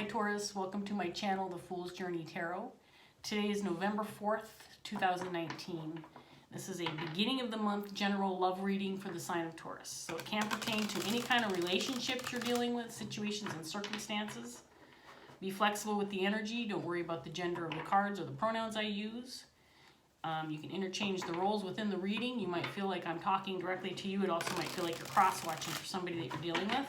Hi Taurus, welcome to my channel, The Fool's Journey Tarot. Today is November 4th, 2019. This is a beginning of the month general love reading for the sign of Taurus. So it can pertain to any kind of relationships you're dealing with, situations and circumstances. Be flexible with the energy. Don't worry about the gender of the cards or the pronouns I use. You can interchange the roles within the reading. You might feel like I'm talking directly to you. It also might feel like you're cross-watching for somebody that you're dealing with.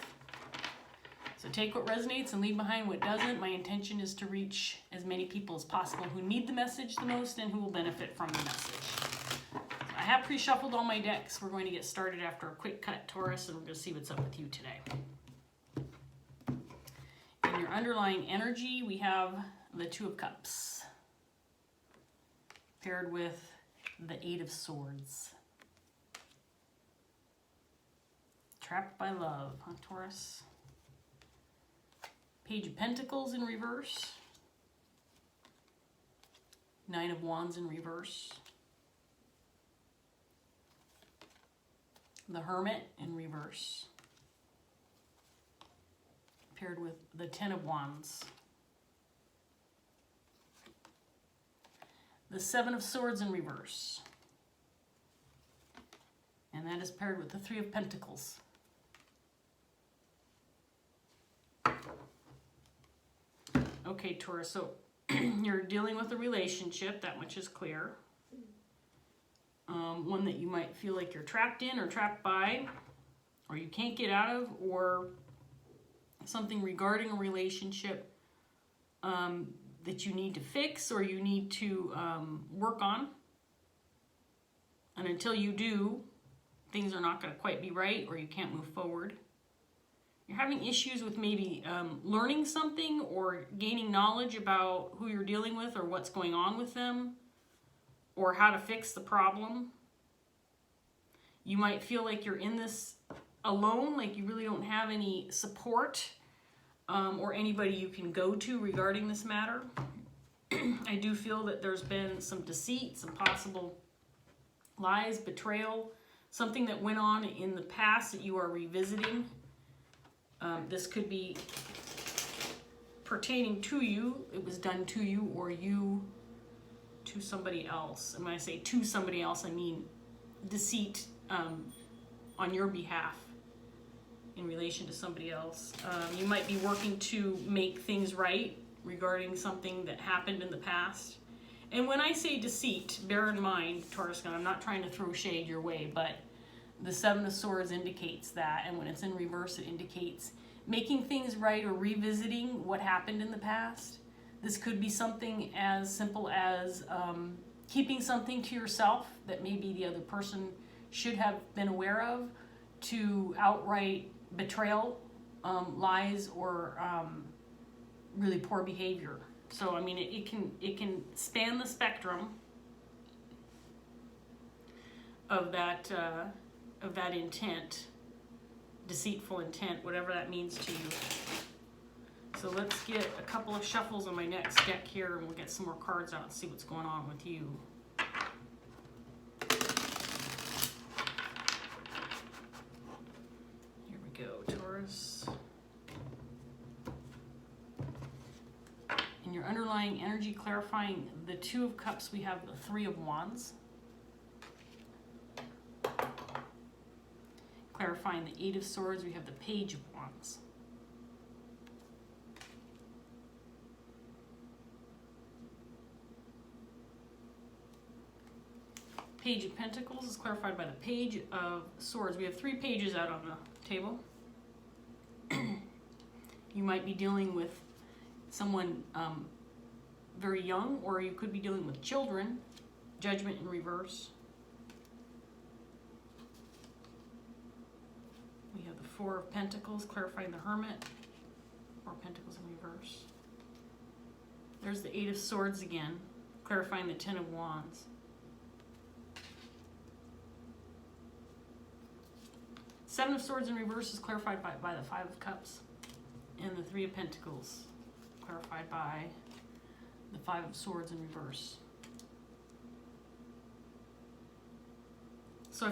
So take what resonates and leave behind what doesn't. My intention is to reach as many people as possible who need the message the most and who will benefit from the message. So I have pre-shuffled all my decks. We're going to get started after a quick cut, Taurus, and we're going to see what's up with you today. In your underlying energy, we have the Two of Cups, paired with the Eight of Swords. Trapped by love, huh, Taurus? Page of Pentacles in reverse. Nine of Wands in reverse. The Hermit in reverse. Paired with the Ten of Wands. The Seven of Swords in reverse. And that is paired with the Three of Pentacles. Okay, Taurus, so you're dealing with a relationship, that much is clear. One that you might feel like you're trapped in or trapped by, or you can't get out of, or something regarding a relationship that you need to fix or you need to work on. And until you do, things are not going to quite be right, or you can't move forward. You're having issues with maybe learning something or gaining knowledge about who you're dealing with or what's going on with them or how to fix the problem. You might feel like you're in this alone, like you really don't have any support or anybody you can go to regarding this matter. I do feel that there's been some deceit, some possible lies, betrayal, something that went on in the past that you are revisiting. This could be pertaining to you. It was done to you or you to somebody else. And when I say to somebody else, I mean deceit on your behalf in relation to somebody else. You might be working to make things right regarding something that happened in the past. And when I say deceit, bear in mind, Taurus, I'm not trying to throw shade your way, but the Seven of Swords indicates that, and when it's in reverse, it indicates making things right or revisiting what happened in the past. This could be something as simple as keeping something to yourself that maybe the other person should have been aware of, to outright betrayal, lies, or really poor behavior. So I mean, it can span the spectrum of that intent, deceitful intent, whatever that means to you. So let's get a couple of shuffles on my next deck here, and we'll get some more cards out and see what's going on with you. Here we go, Taurus. In your underlying energy, clarifying the Two of Cups, we have the Three of Wands. Clarifying the Eight of Swords, we have the Page of Wands. Page of Pentacles is clarified by the Page of Swords. We have three pages out on the table. You might be dealing with someone very young, or you could be dealing with children. Judgment in reverse. We have the Four of Pentacles, clarifying the Hermit. Four of Pentacles in reverse. There's the Eight of Swords again, clarifying the Ten of Wands. Seven of Swords in reverse is clarified by the Five of Cups. And the Three of Pentacles, clarified by the Five of Swords in reverse. So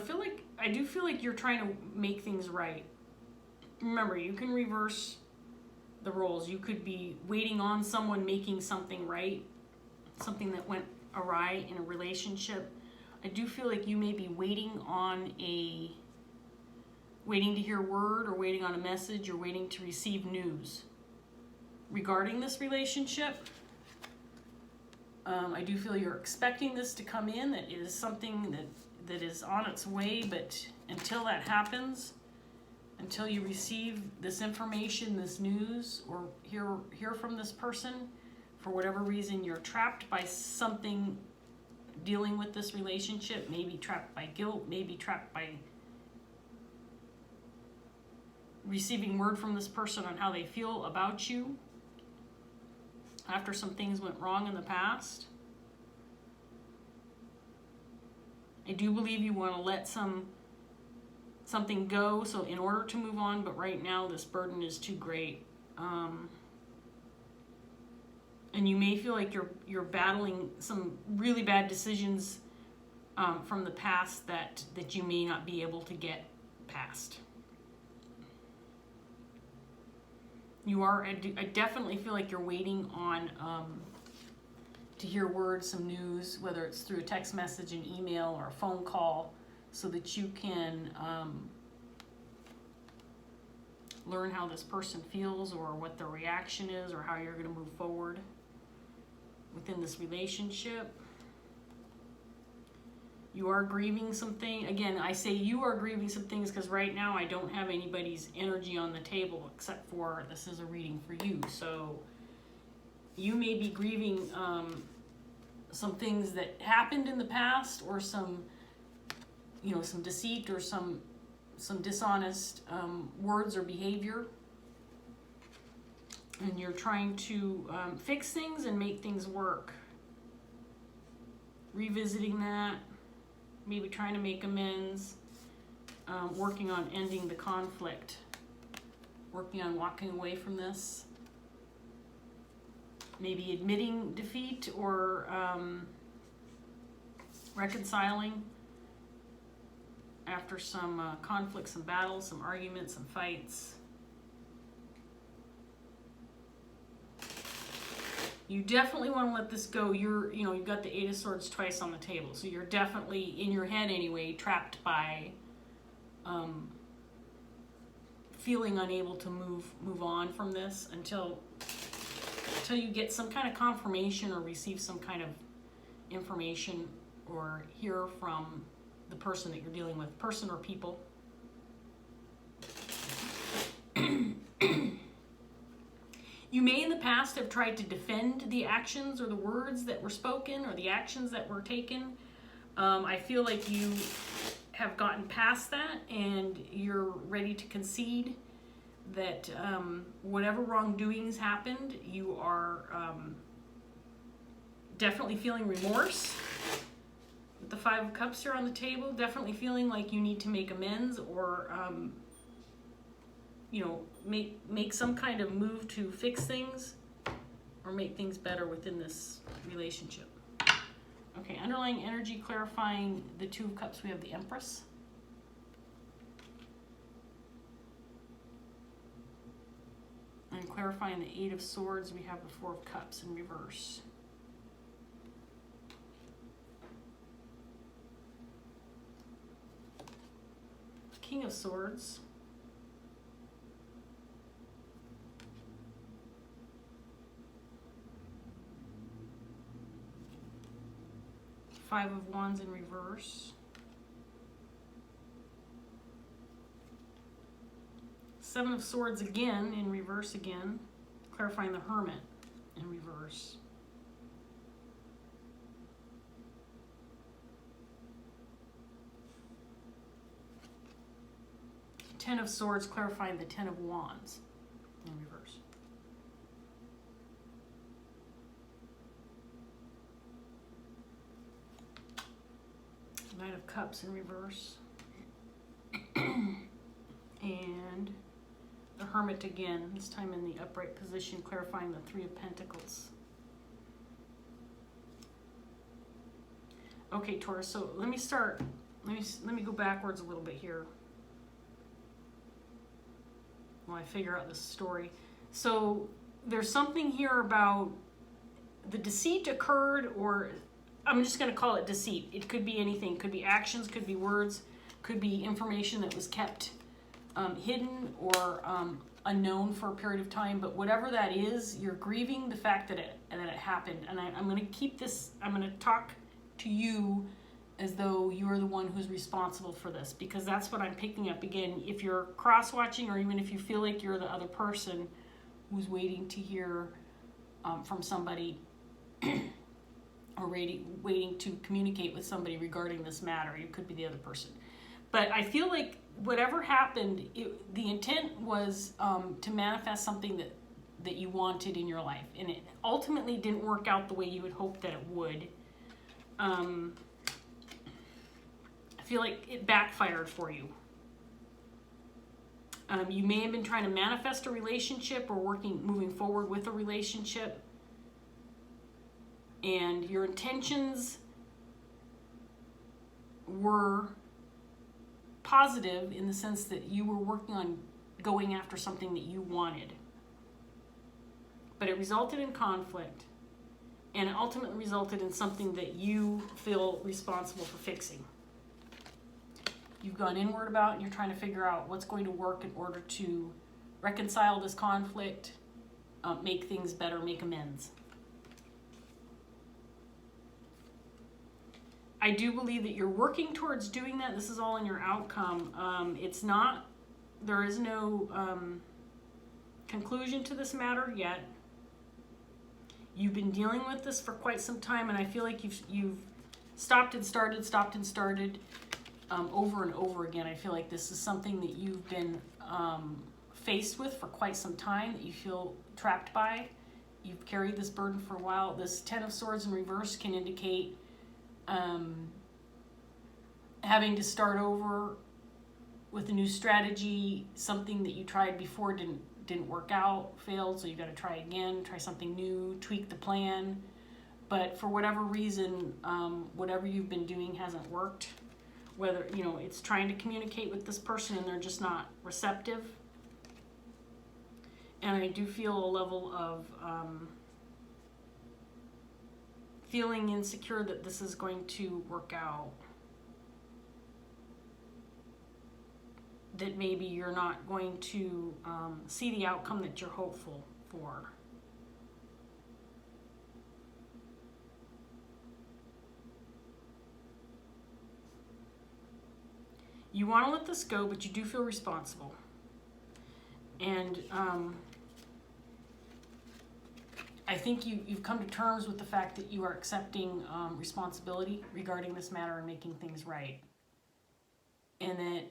I do feel like you're trying to make things right. Remember, you can reverse the roles. You could be waiting on someone making something right, something that went awry in a relationship. I do feel like you may be waiting to hear word, or waiting on a message, or waiting to receive news regarding this relationship. I do feel you're expecting this to come in. That is something that is on its way, but until that happens, until you receive this information, this news, or hear from this person, for whatever reason, you're trapped by something dealing with this relationship. Maybe trapped by guilt, maybe trapped by receiving word from this person on how they feel about you after some things went wrong in the past. I do believe you want to let something go, so in order to move on, but right now this burden is too great. And you may feel like you're battling some really bad decisions from the past that you may not be able to get past. I definitely feel like you're waiting on to hear word, some news, whether it's through a text message, an email, or a phone call, so that you can learn how this person feels, or what their reaction is, or how you're going to move forward within this relationship. You are grieving something. Again, I say you are grieving some things because right now I don't have anybody's energy on the table, except for this is a reading for you. So you may be grieving some things that happened in the past, or some deceit, or some dishonest words or behavior. And you're trying to fix things and make things work. Revisiting that, maybe trying to make amends, working on ending the conflict, working on walking away from this. Maybe admitting defeat, or reconciling after some conflicts, some battles, some arguments, some fights. You definitely want to let this go. You've got the Eight of Swords twice on the table, so you're definitely, in your head anyway, trapped by feeling unable to move on from this until you get some kind of confirmation, or receive some kind of information, or hear from the person that you're dealing with, person or people. You may in the past have tried to defend the actions or the words that were spoken, or the actions that were taken. I feel like you have gotten past that, and you're ready to concede that whatever wrongdoings happened, you are definitely feeling remorse. With the Five of Cups here on the table, definitely feeling like you need to make amends, or make some kind of move to fix things, or make things better within this relationship. Okay, underlying energy, clarifying the Two of Cups, we have the Empress. And clarifying the Eight of Swords, we have the Four of Cups in reverse. King of Swords. Five of Wands in reverse. Seven of Swords again in reverse again. Clarifying the Hermit in reverse. Ten of Swords, clarifying the Ten of Wands in reverse. Knight of Cups in reverse. And the Hermit again, this time in the upright position, clarifying the Three of Pentacles. Okay, Taurus, so let me go backwards a little bit here while I figure out this story. So there's something here about the deceit occurred, or I'm just going to call it deceit. It could be anything. Could be actions, could be words, could be information that was kept hidden or unknown for a period of time. But whatever that is, you're grieving the fact that it happened. And I'm going to keep this, I'm going to talk to you as though you're the one who's responsible for this, because that's what I'm picking up. Again, if you're cross-watching, or even if you feel like you're the other person who's waiting to hear from somebody or waiting to communicate with somebody regarding this matter, you could be the other person. But I feel like whatever happened, the intent was to manifest something that you wanted in your life, and it ultimately didn't work out the way you had hoped that it would. I feel like it backfired for you. You may have been trying to manifest a relationship or moving forward with a relationship, and your intentions were positive in the sense that you were working on going after something that you wanted. But it resulted in conflict, and it ultimately resulted in something that you feel responsible for fixing. You've gone inward about, and you're trying to figure out what's going to work in order to reconcile this conflict, make things better, make amends. I do believe that you're working towards doing that. This is all in your outcome. There is no conclusion to this matter yet. You've been dealing with this for quite some time, and I feel like you've stopped and started, over and over again. I feel like this is something that you've been faced with for quite some time, that you feel trapped by. You've carried this burden for a while. This Ten of Swords in reverse can indicate having to start over with a new strategy, something that you tried before didn't work out, failed, so you got to try again, try something new, tweak the plan. But for whatever reason, whatever you've been doing hasn't worked. Whether, it's trying to communicate with this person and they're just not receptive. And I do feel a level of feeling insecure that this is going to work out. That maybe you're not going to see the outcome that you're hopeful for. You want to let this go, but you do feel responsible. And I think you've come to terms with the fact that you are accepting responsibility regarding this matter and making things right. And that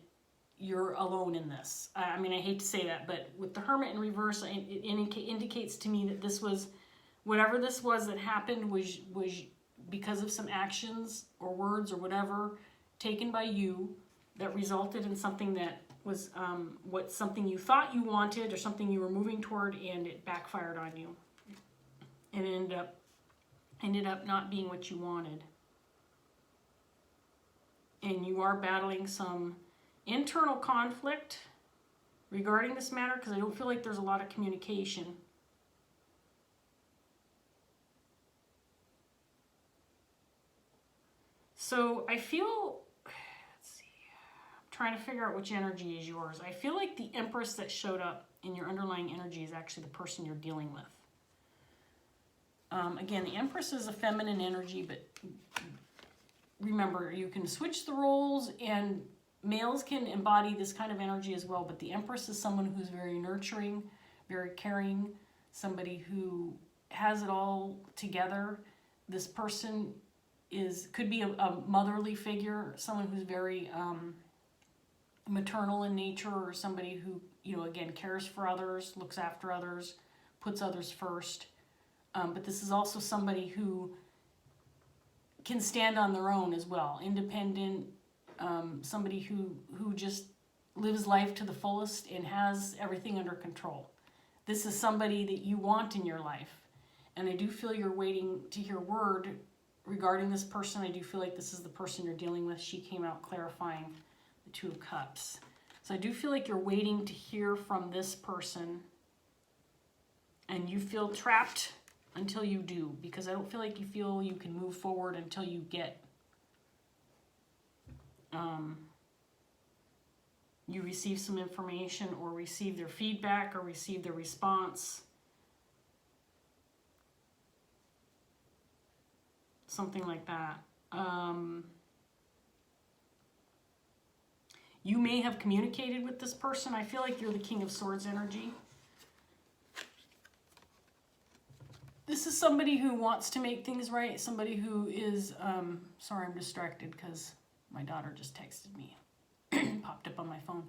you're alone in this. I hate to say that, but with the Hermit in reverse, it indicates to me that this was, whatever this was that happened was because of some actions or words or whatever taken by you that resulted in something that was something you thought you wanted or something you were moving toward, and it backfired on you. And it ended up not being what you wanted. And you are battling some internal conflict regarding this matter, because I don't feel like there's a lot of communication. So I feel, trying to figure out which energy is yours. I feel like the Empress that showed up in your underlying energy is actually the person you're dealing with. Again, the Empress is a feminine energy, but remember, you can switch the roles, and males can embody this kind of energy as well, but the Empress is someone who's very nurturing, very caring, somebody who has it all together. This person could be a motherly figure, someone who's very maternal in nature, or somebody who, again, cares for others, looks after others, puts others first. But this is also somebody who can stand on their own as well, independent, somebody who just lives life to the fullest and has everything under control. This is somebody that you want in your life. And I do feel you're waiting to hear word regarding this person. I do feel like this is the person you're dealing with. She came out clarifying the Two of Cups. So I do feel like you're waiting to hear from this person And you feel trapped until you do, because I don't feel like you feel you can move forward until you get, you receive some information or receive their feedback or receive their response. Something like that. You may have communicated with this person. I feel like you're the King of Swords energy. This is somebody who wants to make things right. Somebody who is, sorry, I'm distracted because my daughter just texted me. Popped up on my phone.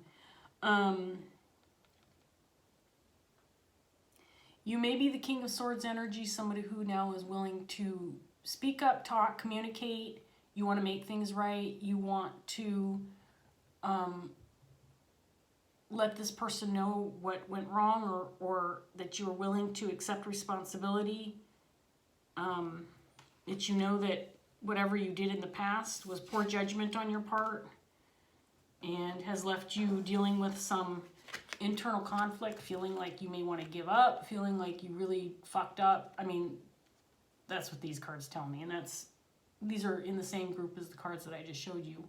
You may be the King of Swords energy, somebody who now is willing to speak up, talk, communicate. You want to make things right. You want to let this person know what went wrong, or that you're willing to accept responsibility. That you know that whatever you did in the past was poor judgment on your part and has left you dealing with some internal conflict, feeling like you may want to give up, feeling like you really fucked up. I mean, that's what these cards tell me, and these are in the same group as the cards that I just showed you.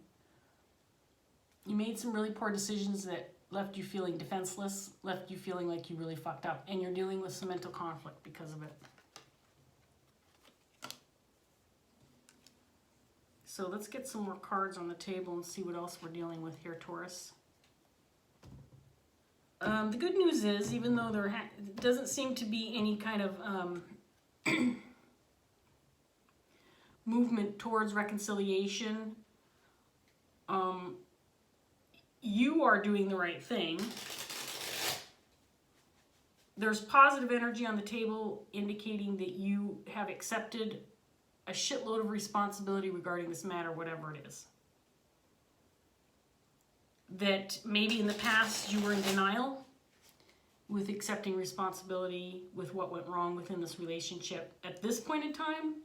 You made some really poor decisions that left you feeling defenseless, left you feeling like you really fucked up, and you're dealing with some mental conflict because of it. So let's get some more cards on the table and see what else we're dealing with here, Taurus. The good news is, even though there doesn't seem to be any kind of movement towards reconciliation, you are doing the right thing. There's positive energy on the table indicating that you have accepted a shitload of responsibility regarding this matter, whatever it is. That maybe in the past you were in denial with accepting responsibility with what went wrong within this relationship. At this point in time,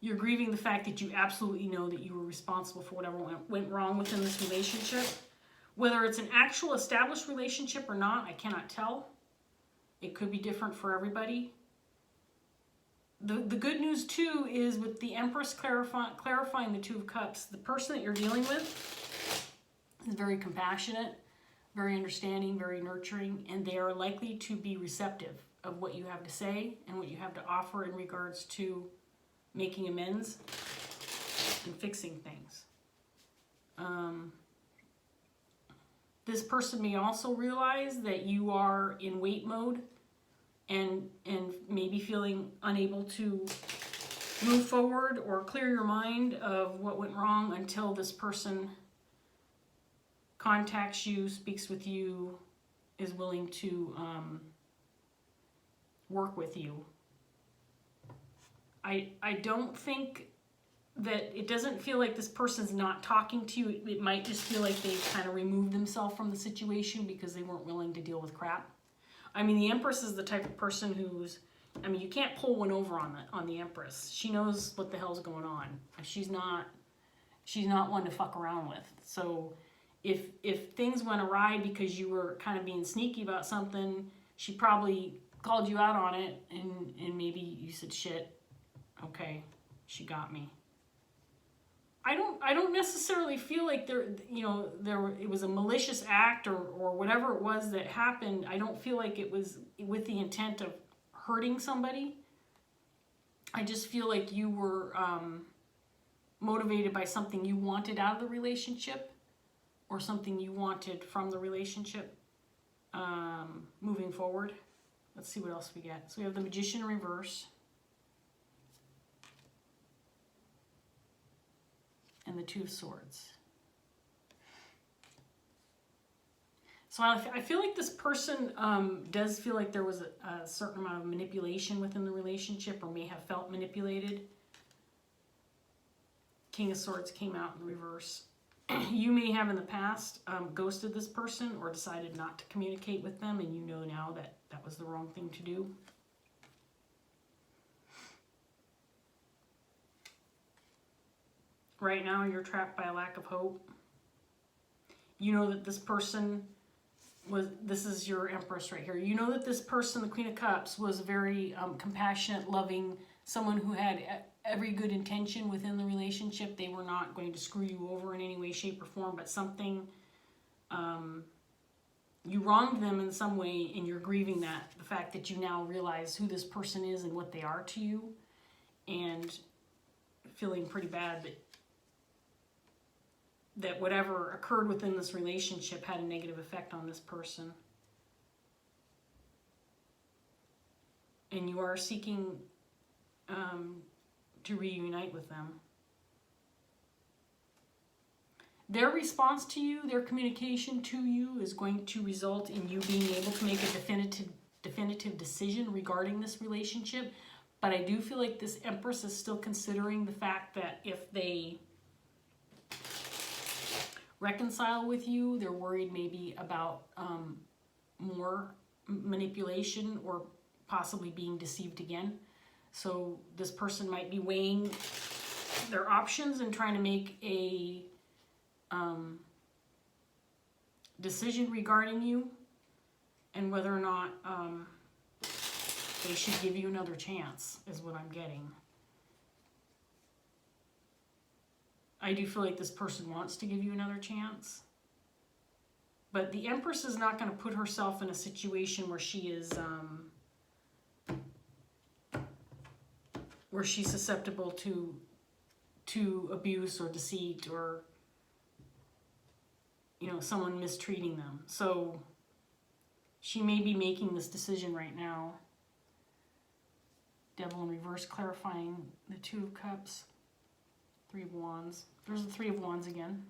you're grieving the fact that you absolutely know that you were responsible for whatever went wrong within this relationship. Whether it's an actual established relationship or not, I cannot tell. It could be different for everybody. The good news too is with the Empress clarifying the Two of Cups, the person that you're dealing with is very compassionate, very understanding, very nurturing, and they are likely to be receptive of what you have to say and what you have to offer in regards to making amends and fixing things. This person may also realize that you are in wait mode and maybe feeling unable to move forward or clear your mind of what went wrong until this person contacts you, speaks with you, is willing to work with you. I don't think that, it doesn't feel like this person's not talking to you. It might just feel like they kind of removed themselves from the situation because they weren't willing to deal with crap. I mean, the Empress is the type of person who's, I mean, you can't pull one over on the Empress. She knows what the hell's going on. She's not one to fuck around with. So if things went awry because you were kind of being sneaky about something, she probably called you out on it, and maybe you said, shit, okay, she got me. I don't necessarily feel like it was a malicious act or whatever it was that happened. I don't feel like it was with the intent of hurting somebody. I just feel like you were motivated by something you wanted out of the relationship or something you wanted from the relationship moving forward. Let's see what else we get. So we have the Magician in reverse. And the Two of Swords. So I feel like this person does feel like there was a certain amount of manipulation within the relationship, or may have felt manipulated. King of Swords came out in reverse. You may have in the past ghosted this person or decided not to communicate with them, and you know now that that was the wrong thing to do. Right now, you're trapped by a lack of hope. You know that this person this is your Empress right here. You know that this person, the Queen of Cups, was very compassionate, loving, someone who had every good intention within the relationship. They were not going to screw you over in any way, shape, or form, but something, you wronged them in some way, and you're grieving that, the fact that you now realize who this person is and what they are to you, and feeling pretty bad that whatever occurred within this relationship had a negative effect on this person. And you are seeking to reunite with them. Their response to you, their communication to you, is going to result in you being able to make a definitive decision regarding this relationship. But I do feel like this Empress is still considering the fact that if they reconcile with you, they're worried maybe about more manipulation or possibly being deceived again. So this person might be weighing their options and trying to make a decision regarding you, and whether or not they should give you another chance, is what I'm getting. I do feel like this person wants to give you another chance. But the Empress is not going to put herself in a situation where she is, where she's susceptible to abuse or deceit, or, you know, someone mistreating them. So she may be making this decision right now. Devil in reverse, clarifying the Two of Cups. Three of Wands. There's the Three of Wands again.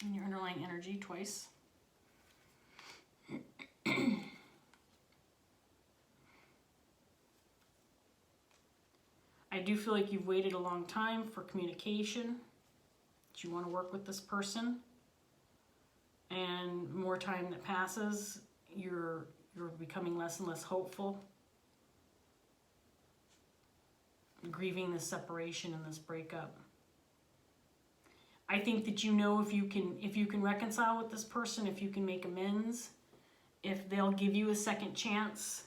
In your underlying energy twice. I do feel like you've waited a long time for communication. That you want to work with this person. And more time that passes, you're becoming less and less hopeful. Grieving this separation and this breakup. I think that you know if you can reconcile with this person, if you can make amends, if they'll give you a second chance,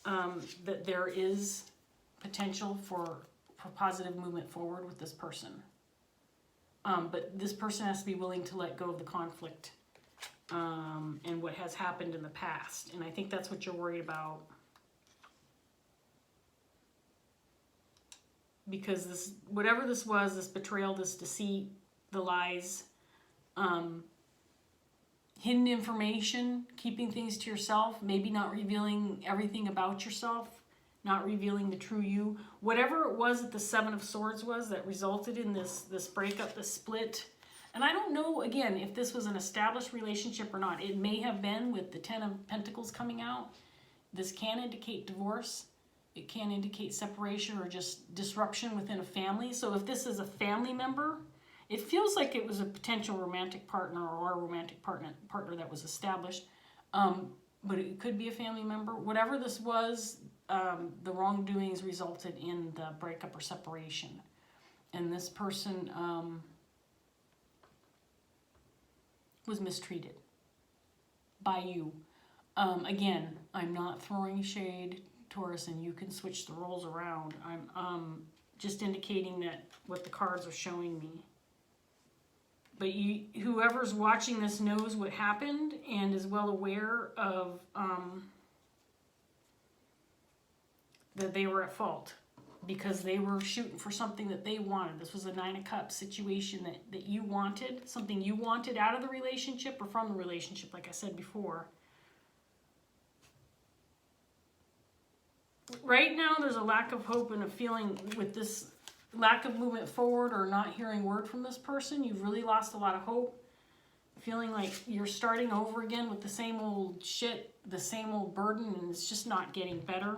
that there is potential for positive movement forward with this person. But this person has to be willing to let go of the conflict and what has happened in the past. And I think that's what you're worried about. Because this, whatever this was, this betrayal, this deceit, the lies, hidden information, keeping things to yourself, maybe not revealing everything about yourself, not revealing the true you. Whatever it was that the Seven of Swords was that resulted in this breakup, this split. And I don't know, again, if this was an established relationship or not. It may have been, with the Ten of Pentacles coming out. This can indicate divorce. It can indicate separation or just disruption within a family. So if this is a family member, it feels like it was a potential romantic partner or a romantic partner that was established. But it could be a family member. Whatever this was, the wrongdoings resulted in the breakup or separation. And this person was mistreated by you. Again, I'm not throwing shade, Taurus, and you can switch the roles around. I'm just indicating that what the cards are showing me. But whoever's watching this knows what happened and is well aware of that they were at fault because they were shooting for something that they wanted. This was a Nine of Cups situation that you wanted, something you wanted out of the relationship or from the relationship, like I said before. Right now, there's a lack of hope and a feeling with this lack of movement forward or not hearing word from this person. You've really lost a lot of hope. Feeling like you're starting over again with the same old shit, the same old burden, and it's just not getting better.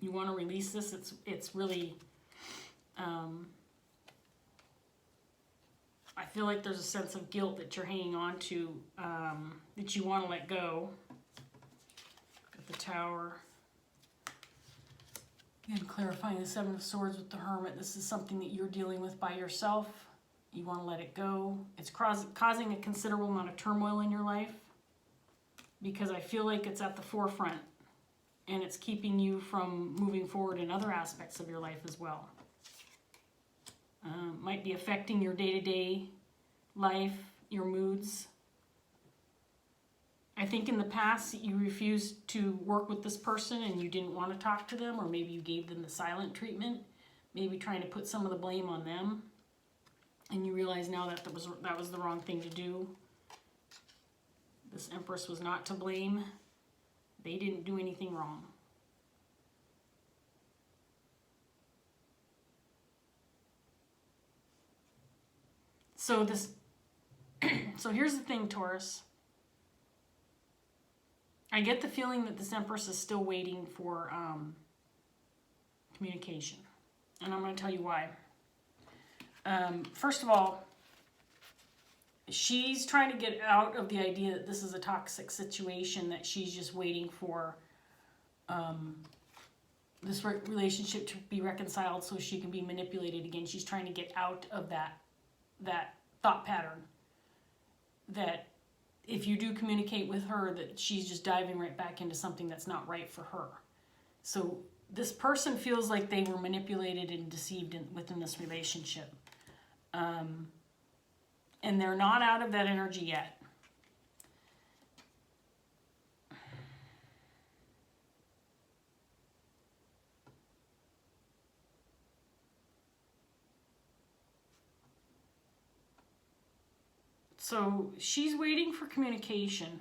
You want to release this. It's really, I feel like there's a sense of guilt that you're hanging on to, that you want to let go. The Tower. Again, clarifying the Seven of Swords with the Hermit. This is something that you're dealing with by yourself. You want to let it go. It's causing a considerable amount of turmoil in your life because I feel like it's at the forefront and it's keeping you from moving forward in other aspects of your life as well. Might be affecting your day-to-day life, your moods. I think in the past you refused to work with this person and you didn't want to talk to them, or maybe you gave them the silent treatment, maybe trying to put some of the blame on them, and you realize now that that was the wrong thing to do. This Empress was not to blame. They didn't do anything wrong. So here's the thing, Taurus. I get the feeling that this Empress is still waiting for communication. And I'm going to tell you why. First of all, she's trying to get out of the idea that this is a toxic situation, that she's just waiting for this relationship to be reconciled so she can be manipulated again. She's trying to get out of that thought pattern that if you do communicate with her, that she's just diving right back into something that's not right for her. So this person feels like they were manipulated and deceived within this relationship. And they're not out of that energy yet. So she's waiting for communication.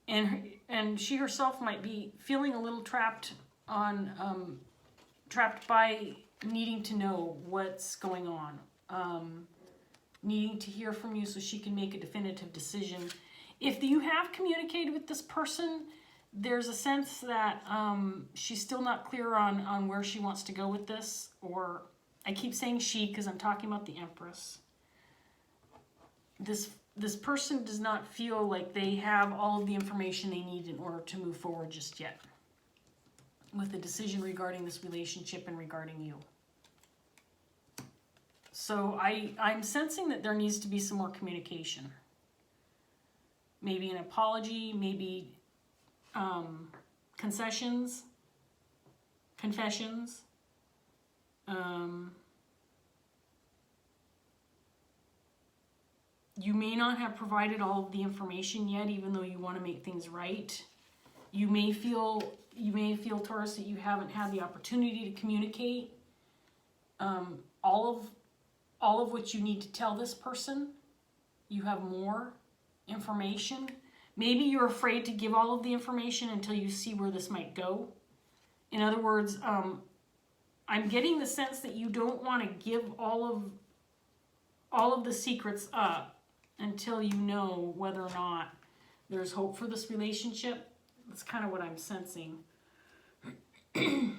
And she herself might be feeling a little trapped by needing to know what's going on. Needing to hear from you so she can make a definitive decision. If you have communicated with this person, there's a sense that she's still not clear on where she wants to go with this. Or I keep saying she because I'm talking about the Empress. This person does not feel like they have all of the information they need in order to move forward just yet with a decision regarding this relationship and regarding you. So I'm sensing that there needs to be some more communication. Maybe an apology, maybe confessions. You may not have provided all of the information yet, even though you want to make things right. You may feel, Taurus, that you haven't had the opportunity to communicate all of what you need to tell this person. You have more information. Maybe you're afraid to give all of the information until you see where this might go. In other words, I'm getting the sense that you don't want to give all of the secrets up until you know whether or not there's hope for this relationship. That's kind of what I'm sensing. I'm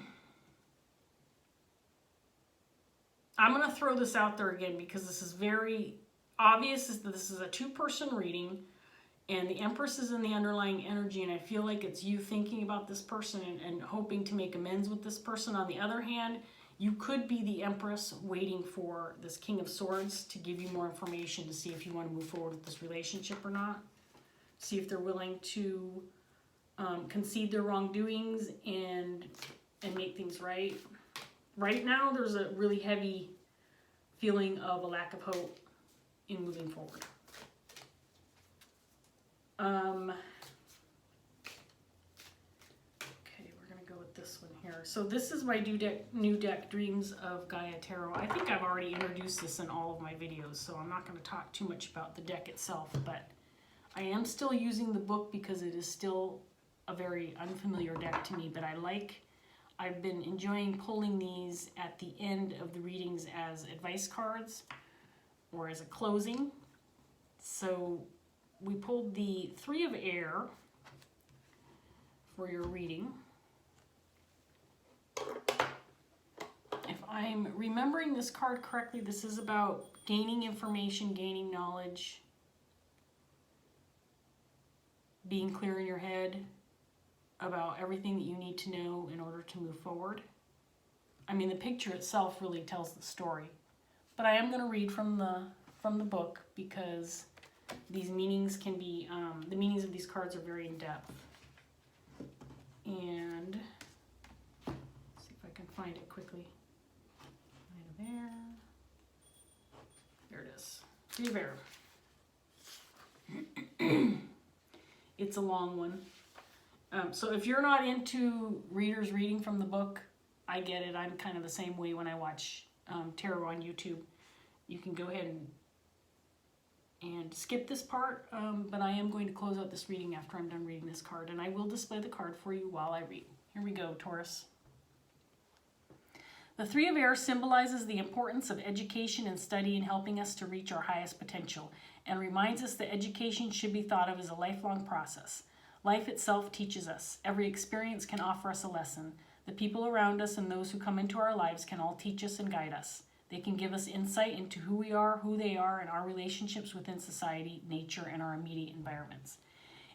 going to throw this out there again because this is very obvious that this is a two-person reading and the Empress is in the underlying energy, and I feel like it's you thinking about this person and hoping to make amends with this person. On the other hand, you could be the Empress waiting for this King of Swords to give you more information to see if you want to move forward with this relationship or not. See if they're willing to concede their wrongdoings and make things right. Right now, there's a really heavy feeling of a lack of hope in moving forward. So this is my new deck, Dreams of Gaia Tarot. I think I've already introduced this in all of my videos, so I'm not going to talk too much about the deck itself, but I am still using the book because it is still a very unfamiliar deck to me, but I've been enjoying pulling these at the end of the readings as advice cards or as a closing. So we pulled the Three of Air for your reading. If I'm remembering this card correctly, this is about gaining information, gaining knowledge, being clear in your head about everything that you need to know in order to move forward. I mean, the picture itself really tells the story, but I am going to read from the book because these meanings can be, the meanings of these cards are very in depth. And let's see if I can find it quickly. There. There it is. Three of Air. It's a long one. So if you're not into readers reading from the book, I get it. I'm kind of the same way when I watch tarot on YouTube. You can go ahead and skip this part, but I am going to close out this reading after I'm done reading this card, and I will display the card for you while I read. Here we go, Taurus. The Three of Air symbolizes the importance of education and study in helping us to reach our highest potential, and reminds us that education should be thought of as a lifelong process. Life itself teaches us. Every experience can offer us a lesson. The people around us and those who come into our lives can all teach us and guide us. They can give us insight into who we are, who they are, and our relationships within society, nature, and our immediate environments.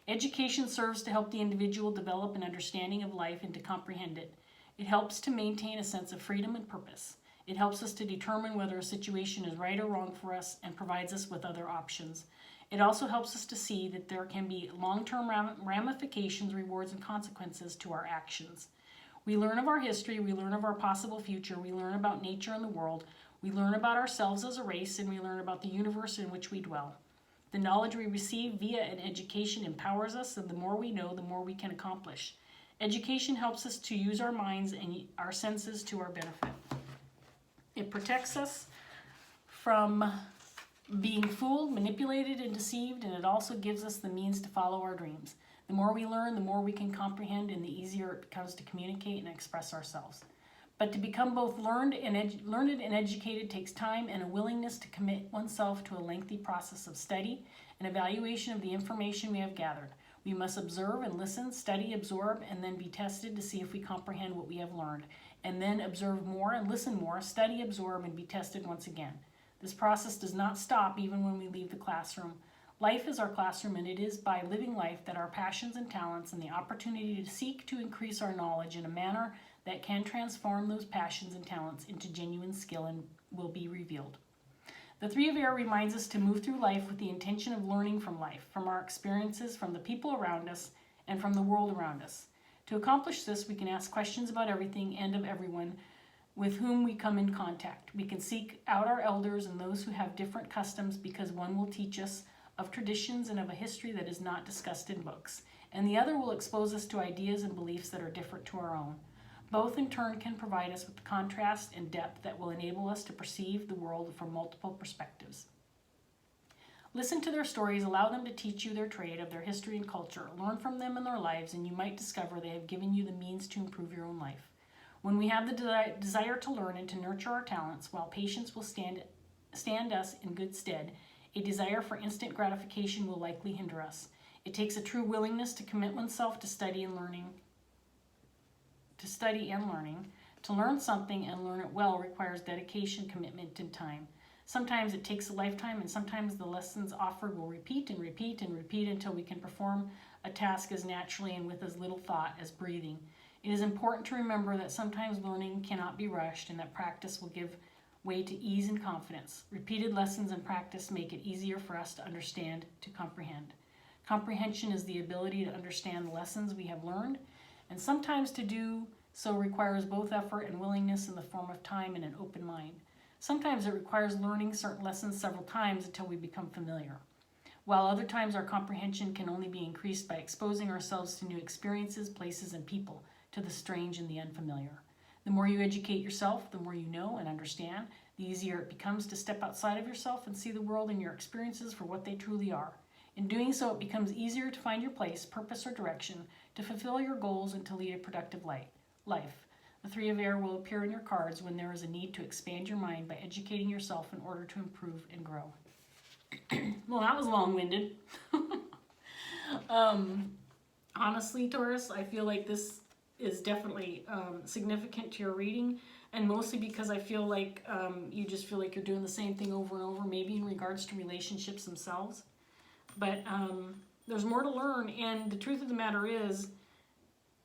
Education serves to help the individual develop an understanding of life and to comprehend it. It helps to maintain a sense of freedom and purpose. It helps us to determine whether a situation is right or wrong for us and provides us with other options. It also helps us to see that there can be long-term ramifications, rewards, and consequences to our actions. We learn of our history, we learn of our possible future, we learn about nature and the world, we learn about ourselves as a race, and we learn about the universe in which we dwell. The knowledge we receive via an education empowers us, and the more we know, the more we can accomplish. Education helps us to use our minds and our senses to our benefit. It protects us from being fooled, manipulated, and deceived, and it also gives us the means to follow our dreams. The more we learn, the more we can comprehend, and the easier it becomes to communicate and express ourselves. But to become both learned and educated takes time and a willingness to commit oneself to a lengthy process of study and evaluation of the information we have gathered. We must observe and listen, study, absorb, and then be tested to see if we comprehend what we have learned, and then observe more and listen more, study, absorb, and be tested once again. This process does not stop even when we leave the classroom. Life is our classroom, and it is by living life that our passions and talents and the opportunity to seek to increase our knowledge in a manner that can transform those passions and talents into genuine skill and will be revealed. The Three of Air reminds us to move through life with the intention of learning from life, from our experiences, from the people around us, and from the world around us. To accomplish this, we can ask questions about everything and of everyone with whom we come in contact. We can seek out our elders and those who have different customs, because one will teach us of traditions and of a history that is not discussed in books, and the other will expose us to ideas and beliefs that are different to our own. Both in turn can provide us with the contrast and depth that will enable us to perceive the world from multiple perspectives. Listen to their stories, allow them to teach you their trade of their history and culture. Learn from them and their lives, and you might discover they have given you the means to improve your own life. When we have the desire to learn and to nurture our talents, while patience will stand us in good stead, a desire for instant gratification will likely hinder us. It takes a true willingness to commit oneself to study and learning. To learn something and learn it well requires dedication, commitment, and time. Sometimes it takes a lifetime, and sometimes the lessons offered will repeat and repeat and repeat until we can perform a task as naturally and with as little thought as breathing. It is important to remember that sometimes learning cannot be rushed, and that practice will give way to ease and confidence. Repeated lessons and practice make it easier for us to understand, to comprehend. Comprehension is the ability to understand the lessons we have learned, and sometimes to do so requires both effort and willingness in the form of time and an open mind. Sometimes it requires learning certain lessons several times until we become familiar, while other times our comprehension can only be increased by exposing ourselves to new experiences, places, and people, to the strange and the unfamiliar. The more you educate yourself, the more you know and understand, the easier it becomes to step outside of yourself and see the world and your experiences for what they truly are. In doing so, it becomes easier to find your place, purpose, or direction, to fulfill your goals, and to lead a productive life. The Three of Air will appear in your cards when there is a need to expand your mind by educating yourself in order to improve and grow. Well, that was long-winded. Honestly, Taurus, I feel like this is definitely significant to your reading, and mostly because I feel like you just feel like you're doing the same thing over and over, maybe in regards to relationships themselves. But there's more to learn, and the truth of the matter is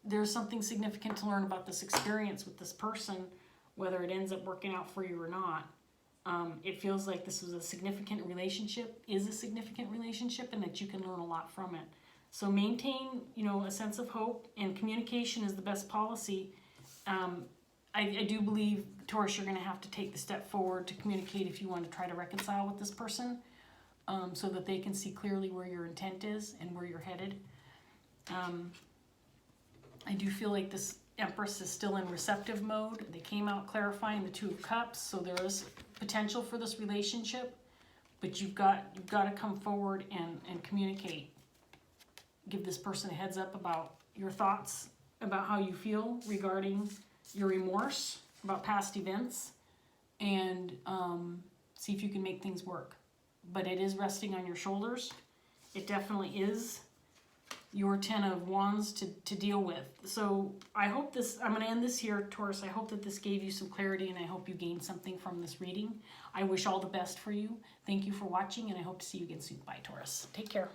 there's something significant to learn about this experience with this person, whether it ends up working out for you or not. It feels like this was a significant relationship, is a significant relationship, and that you can learn a lot from it. So maintain, a sense of hope, and communication is the best policy. I do believe, Taurus, you're going to have to take the step forward to communicate if you want to try to reconcile with this person, so that they can see clearly where your intent is and where you're headed. I do feel like this Empress is still in receptive mode. They came out clarifying the Two of Cups, so there is potential for this relationship, but you've got to come forward and communicate. Give this person a heads up about your thoughts, about how you feel regarding your remorse about past events, and see if you can make things work. But it is resting on your shoulders. It definitely is your 10 of Wands to deal with. So I hope this, I'm going to end this here, Taurus. I hope that this gave you some clarity, and I hope you gained something from this reading. I wish all the best for you. Thank you for watching, and I hope to see you again soon. Bye, Taurus. Take care.